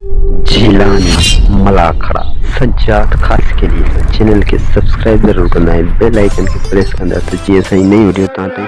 झीलानी मलाखड़ा सज्जाद खास के लिए चैनल के सब्सक्राइब जरूर करना है, बेल आइकन के प्रेस करना है तो जी ऐसा ही नई वीडियो ताकि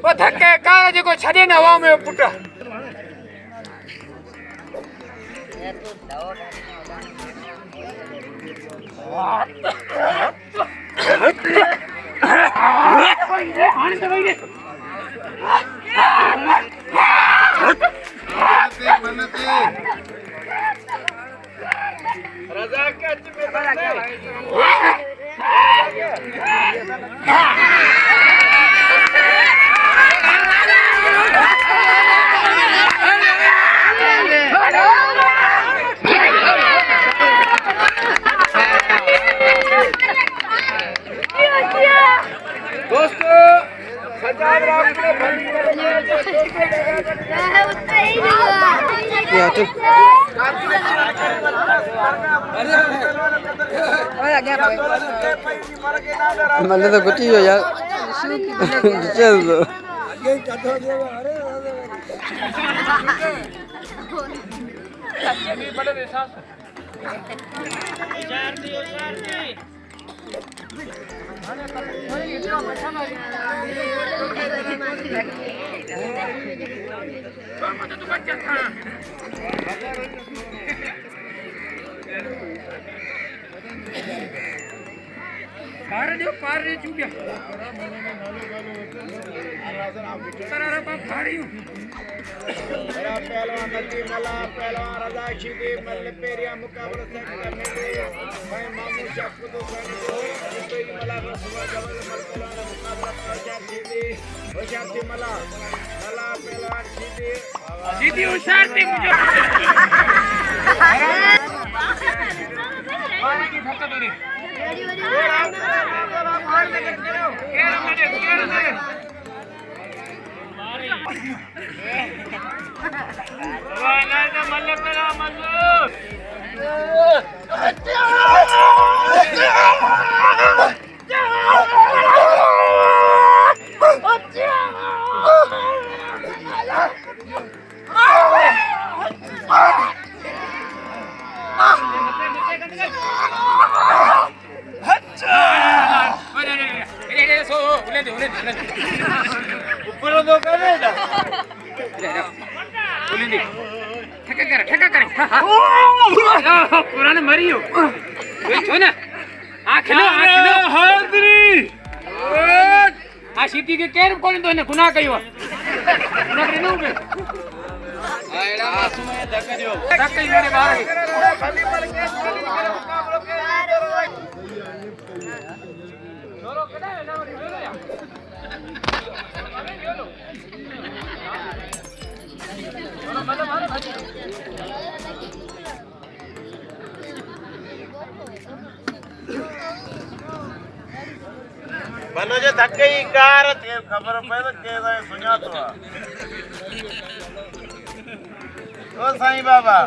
वो धक्के का जो छड़े न हवा में पुट रजा के मतलब तो कुछ ही हो यार चल दो पार रे चुके सरारा पा फाड़ी मेरा पहलवान नदी मला पहलवान रजा शिदे मल्ल पेरिया मुकाबला से करने दे भाई मामू शक्क तो करने दो तो ही मला सुबह जबल पहलवान मुकाबला पहुंचा शिदे होशाती मला पहलवान शिदे शिदे होशाती मुझे पानी की फटका दो रे ऊपर दो करे ना बोलिंदी ठेका करे पुराने मरी हो वही छो ना आ खिलो हाजरी आ सीटी के केर कोन तो ने गुनाह कयो गुनाह करे नो बे आएड़ा मासूम है धक्का दियो धक्का ही मेरे बाहर खाली पड़ के मुकाबलो के छोरो केडा है ना या मतलब मारो भाई भलो जे धक्के ही कार थे खबर पे तो के सुना तो ओ साईं बाबा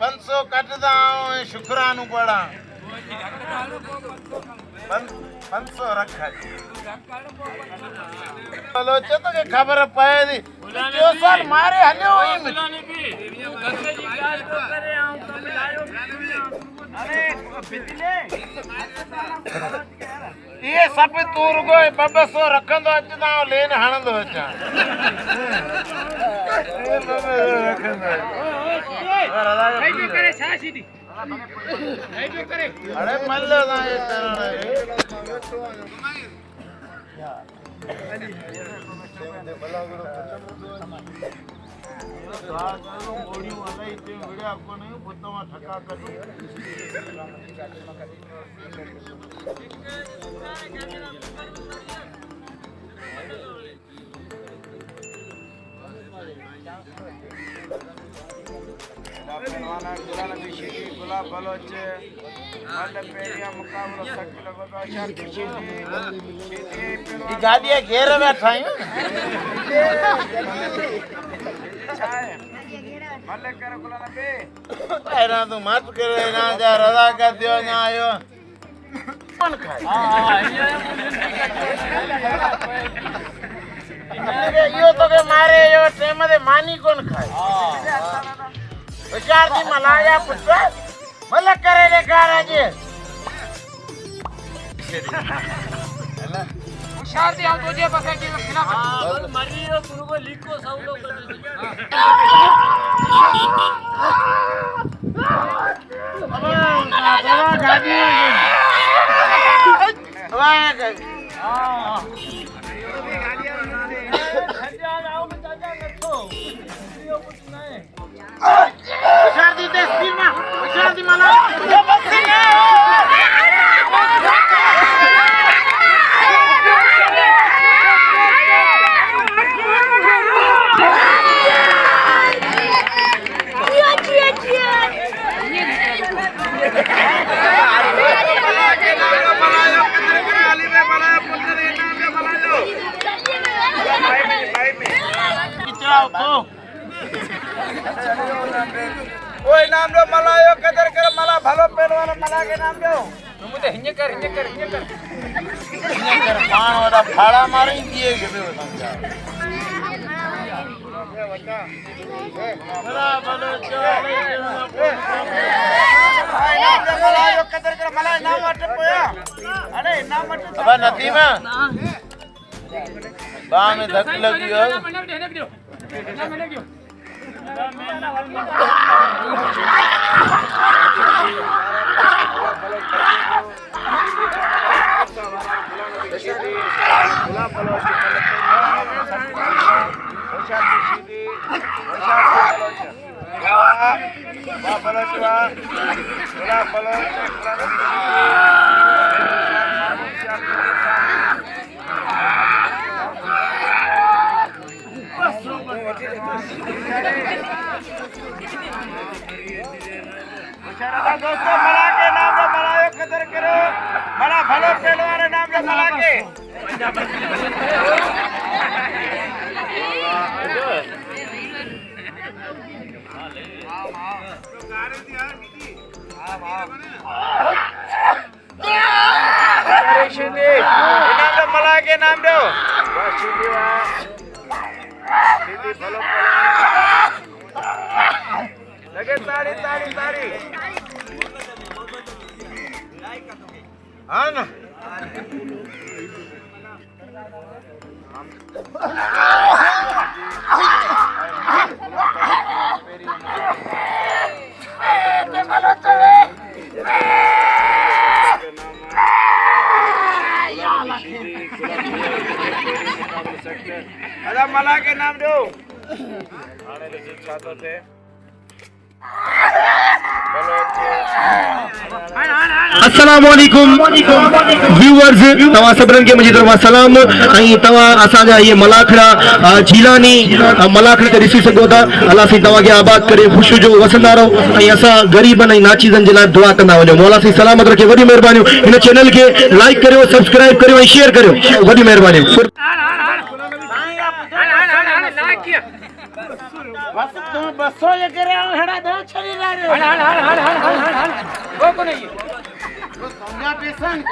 500 कटदा शुक्रानु पड़ा 500 रखा भलो चे तो के खबर पए दी जो साल मारे हलियो ही अरे बिजले ये सब तूर गो 200 रखंदो अचदा लेन हणंदो अचा भाई जो करे छा सीधी भाई जो करे अरे मल्लो ना ये गुलाब बलोचे मुकाबलो गाड़िया घेर बैठा तू मत करे ना जा रजा कर दियो ना आयो कौन खाए यो तो के मारे यो टेम दे मानी कौन खाए विचार दी मलाया पुत्र मलक करे रे गाराज शादी हम तुझे बसे के खिलाफ मरी हो गुरु को लिखो साउंड कर ओए नाम लो मलायो कदर कर मला भलो पहलवान मला के नाम लो तुम तो हिन्ने कर पान वाला फाड़ा मारी दिए के बे समझा मला भलो चले नाम लो मलायो कदर कर मला नाम अट पोया अरे नाम अट अब नदी में बा में धक लगी हो दोस्तों मला के नाम रे मलायो कदर करो मला भलो पहलवान नाम रे मला के नाम रे मला के नाम दो सीधी भलो लगे ताड़ी ताड़ी ताड़ी हाँ ना अदा मला के नाम दो अस्सलाम वालेकुम व्यूअर्स तवा सबरन के मुझे तरफ सलाम आई तवा असाजा ये मलाखड़ा झीलानी मलाखड़ा ते ॾिसी सघो था अल्लाह सी तवा के आबाद करे खुश जो वसंदा रहो आई असा गरीबन ऐं नाचीज़न जे लाइ दुआ कंदा वञो मौला सी सलामत रखे वॾी महिरबानी इन चैनल के लाइक करियो सब्सक्राइब करियो ऐं शेयर करियो वॾी महिरबानी बस तुम बसो ये करे हड़ा दे छरी ला रे हल वो को नहीं समझा पेशन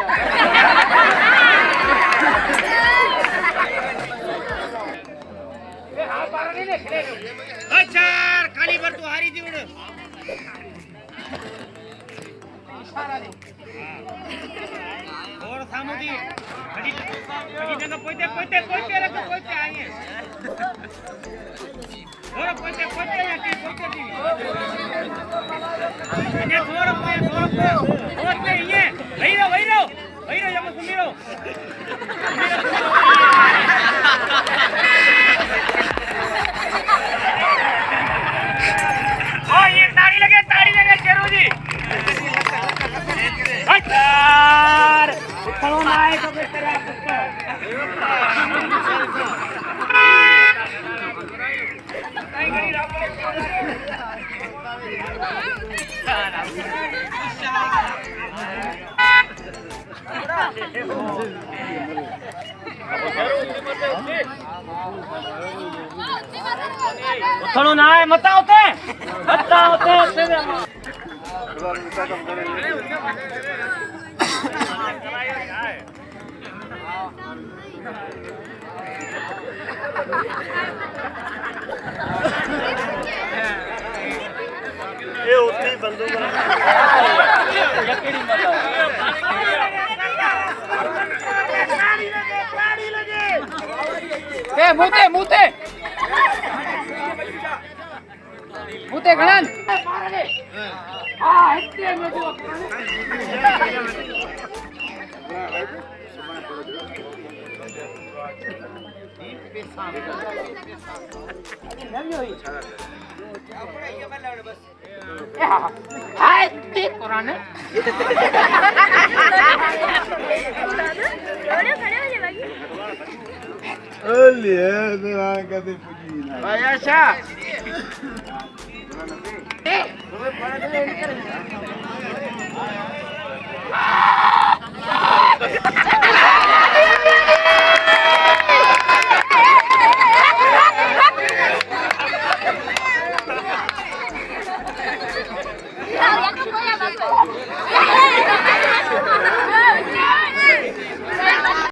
ए हां पार नहीं ले अच्छा खाली भर तू हारी दी उड़ इशारा दे और सामुदी खड़ी जगह पोते रख आएंगे और पोते याती पोते दी ये पोते ये वही रहो जब सुनी रहो ओ ये ताड़ी लगे जरूर जी यार उठो ना आए तो किस तरह उठो ना आए मत होते ये उतनी बंदूक ए मुते गणन हां इतने में जो हाय ते कुरान आयशा ए